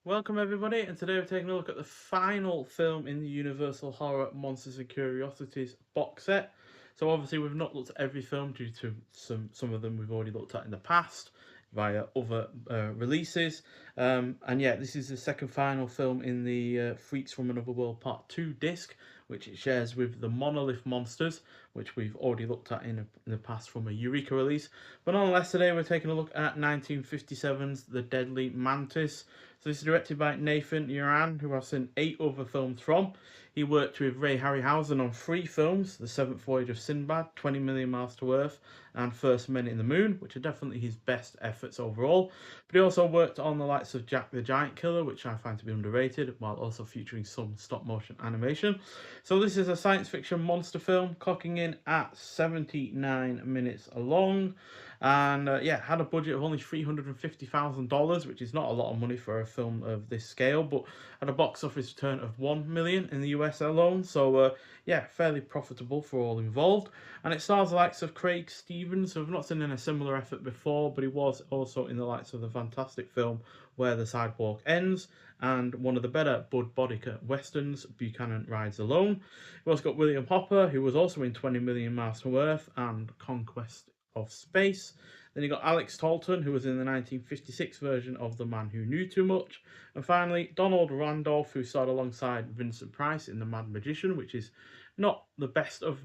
Welcome everybody, and today we're taking a look at the final film in the Universal Horror Monsters and Curiosities box set. So obviously we've not looked at every film due to some of them we've already looked at in the past via other releases. And yeah, this is the second final film in the Freaks from Another World Part 2 disc, which it shares with the Monolith Monsters, which we've already looked at in the past from a Eureka release. But nonetheless, today we're taking a look at 1957's The Deadly Mantis. So this is directed by Nathan Uran, who I've seen 8 other films from. He worked with Ray Harryhausen on 3 films: The Seventh Voyage of Sinbad, 20 Million Miles to Earth, and First Men in the Moon, which are definitely his best efforts overall. But he also worked on the likes of Jack the Giant Killer, which I find to be underrated, while also featuring some stop motion animation. So this is a science fiction monster film, clocking in at 79 minutes long. And yeah, had a budget of only $350,000, which is not a lot of money for a film of this scale, but had a box office return of 1 million in the US alone. So yeah, fairly profitable for all involved. And it stars the likes of Craig Stevens, who I've not seen in a similar effort before, but he was also in the likes of the fantastic film Where the Sidewalk Ends, and one of the better Bud Bodicker westerns, Buchanan Rides Alone. We've also got William Hopper, who was also in 20 Million Miles to Earth and Conquest of Space. Then you got Alex Talton, who was in the 1956 version of The Man Who Knew Too Much. And finally, Donald Randolph, who starred alongside Vincent Price in The Mad Magician, which is not the best of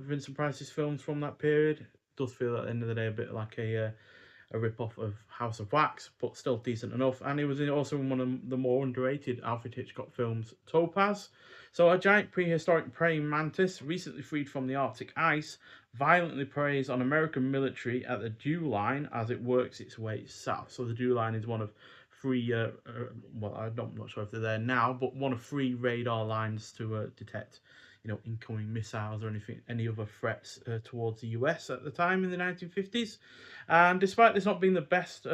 Vincent Price's films from that period. It does feel at the end of the day a bit like a rip-off of House of Wax, but still decent enough. And he was also in one of the more underrated Alfred Hitchcock films, Topaz. So a giant prehistoric praying mantis, recently freed from the Arctic ice, violently preys on American military at the Dew Line as it works its way south. So the Dew Line is one of 3, well, I'm not sure if they're there now, but one of 3 radar lines to detect, incoming missiles or any other threats towards the US at the time in the 1950s. And despite this not being the best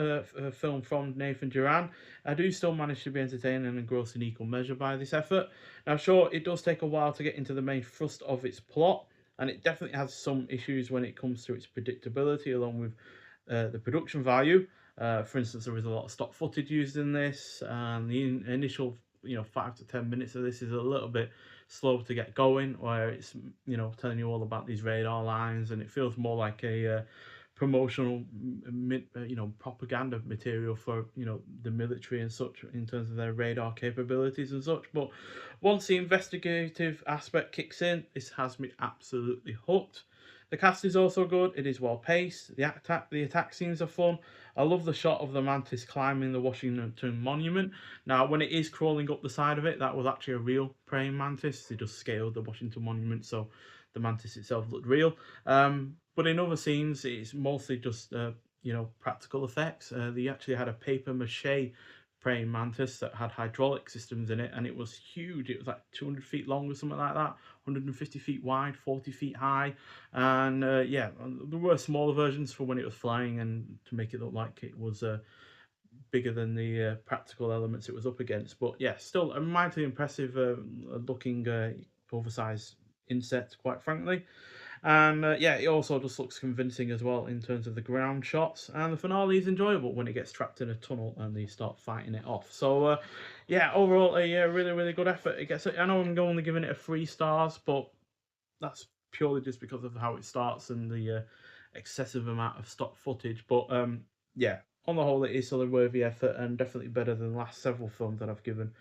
film from Nathan Duran, I do still manage to be entertained and engrossed in equal measure by this effort. Now, sure, it does take a while to get into the main thrust of its plot, and it definitely has some issues when it comes to its predictability, along with the production value. For instance, there is a lot of stock footage used in this, and the initial 5 to 10 minutes of this is a little bit slow to get going, where it's telling you all about these radar lines, and it feels more like a promotional propaganda material for the military and such in terms of their radar capabilities and such. But once the investigative aspect kicks in, this has me absolutely hooked. The cast is also good. It is well paced. The attack scenes are fun. I love the shot of the mantis climbing the Washington Monument. Now, when it is crawling up the side of it, that was actually a real praying mantis. They just scaled the Washington Monument, so the mantis itself looked real. But in other scenes, it's mostly just practical effects. They actually had a paper mache praying mantis that had hydraulic systems in it, and it was huge. It was like 200 feet long or something like that, 150 feet wide, 40 feet high. And yeah, there were smaller versions for when it was flying and to make it look like it was bigger than the practical elements it was up against. But yeah, still a mightily impressive looking oversized insect, quite frankly. And yeah, it also just looks convincing as well in terms of the ground shots. And the finale is enjoyable when it gets trapped in a tunnel and they start fighting it off. So yeah, overall a really really good effort. It gets. I know I'm only giving it a 3 stars, but that's purely just because of how it starts and the excessive amount of stock footage. But yeah, on the whole, it is still a worthy effort and definitely better than the last several films that I've given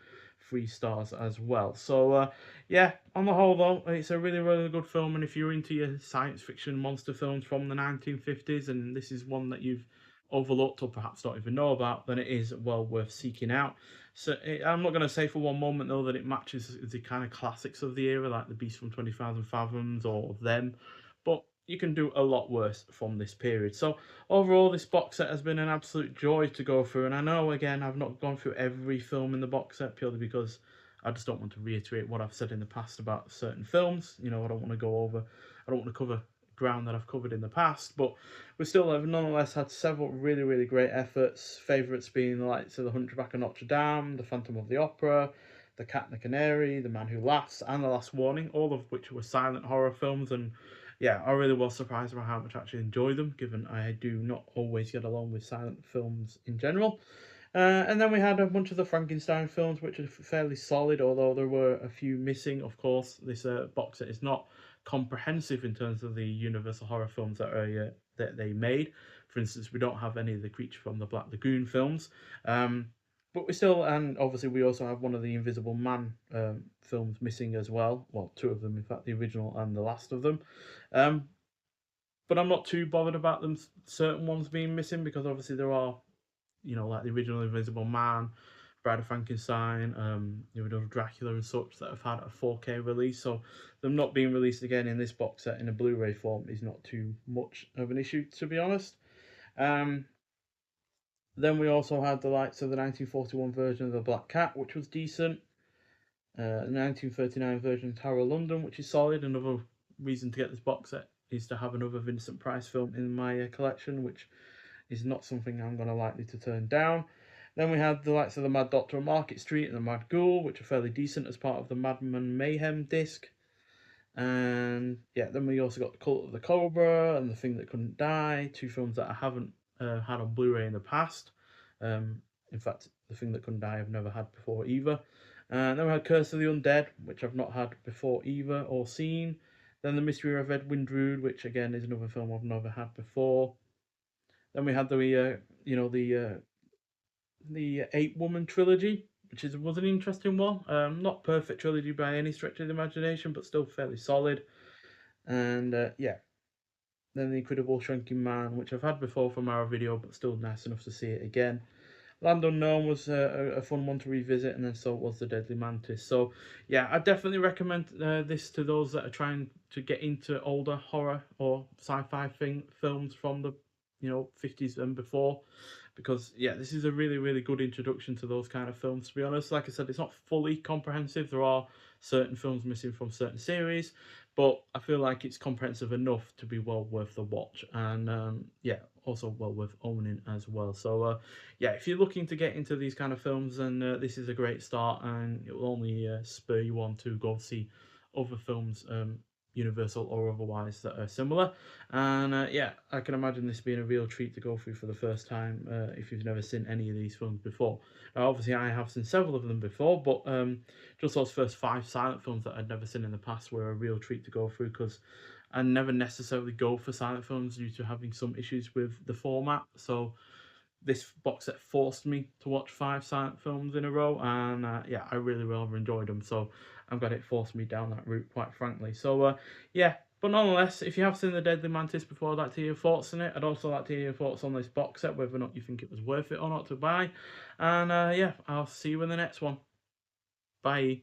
3 stars as well. So yeah, on the whole though, it's a really really good film. And if you're into your science fiction monster films from the 1950s, and this is one that you've overlooked or perhaps don't even know about, then it is well worth seeking out. So I'm not going to say for one moment though that it matches the kind of classics of the era, like The Beast from 20,000 Fathoms or Them, but you can do a lot worse from this period. So overall, this box set has been an absolute joy to go through, and I know again I've not gone through every film in the box set purely because I just don't want to reiterate what I've said in the past about certain films. I don't want to go over, I don't want to cover ground that I've covered in the past, but we still have nonetheless had several really, really great efforts. Favourites being the likes of The Hunchback of Notre Dame, The Phantom of the Opera, The Cat and the Canary, The Man Who Laughs, and The Last Warning, all of which were silent horror films. And yeah, I really was surprised about how much I actually enjoy them, given I do not always get along with silent films in general. And then we had a bunch of the Frankenstein films, which are fairly solid, although there were a few missing. Of course, this box set is not comprehensive in terms of the Universal horror films that they made. For instance, we don't have any of the Creature from the Black Lagoon films, but we still, and obviously we also have one of the Invisible Man films missing as well. Well, two of them, in fact, the original and the last of them. Um, but I'm not too bothered about them certain ones being missing, because obviously there are, like the original Invisible Man, Bride of Frankenstein, the original Dracula and such, that have had a 4K release. So them not being released again in this box set in a Blu-ray form is not too much of an issue, to be honest. Um, then we also had the likes of the 1941 version of The Black Cat, which was decent. The 1939 version of Tower of London, which is solid. Another reason to get this box set is to have another Vincent Price film in my collection, which is not something I'm going to likely to turn down. Then we had the likes of the Mad Doctor on Market Street and the Mad Ghoul, which are fairly decent as part of the Madman Mayhem disc. And yeah, then we also got the Cult of the Cobra and The Thing That Couldn't Die, two films that I haven't had on Blu-ray in the past. In fact, The Thing That Couldn't Die I've never had before either. And then we had Curse of the Undead, which I've not had before either or seen. Then The Mystery of Edwin Drood, which again is another film I've never had before. Then we had the Eight Woman trilogy, which was an interesting one. Not perfect trilogy by any stretch of the imagination, but still fairly solid. And yeah, then the Incredible Shrinking Man, which I've had before from our video, but still nice enough to see it again. Land Unknown was a fun one to revisit, and then so was the Deadly Mantis. So yeah, I definitely recommend this to those that are trying to get into older horror or sci-fi films from the 50s and before, because yeah, this is a really really good introduction to those kind of films. To be honest, like I said, it's not fully comprehensive. There are certain films missing from certain series, but I feel like it's comprehensive enough to be well worth the watch, and yeah, also well worth owning as well. So yeah, if you're looking to get into these kind of films, then this is a great start, and it will only spur you on to go see other films, Universal or otherwise, that are similar. And yeah, I can imagine this being a real treat to go through for the first time if you've never seen any of these films before. Now, obviously, I have seen several of them before, but just those first 5 silent films that I'd never seen in the past were a real treat to go through, because I never necessarily go for silent films due to having some issues with the format. So this box set forced me to watch 5 silent films in a row, and yeah, I really rather enjoyed them. So I'm glad it forced me down that route, quite frankly. So yeah, but nonetheless, if you have seen the Deadly Mantis before, I'd like to hear your thoughts on it. I'd also like to hear your thoughts on this box set, whether or not you think it was worth it or not to buy. And yeah, I'll see you in the next one. Bye.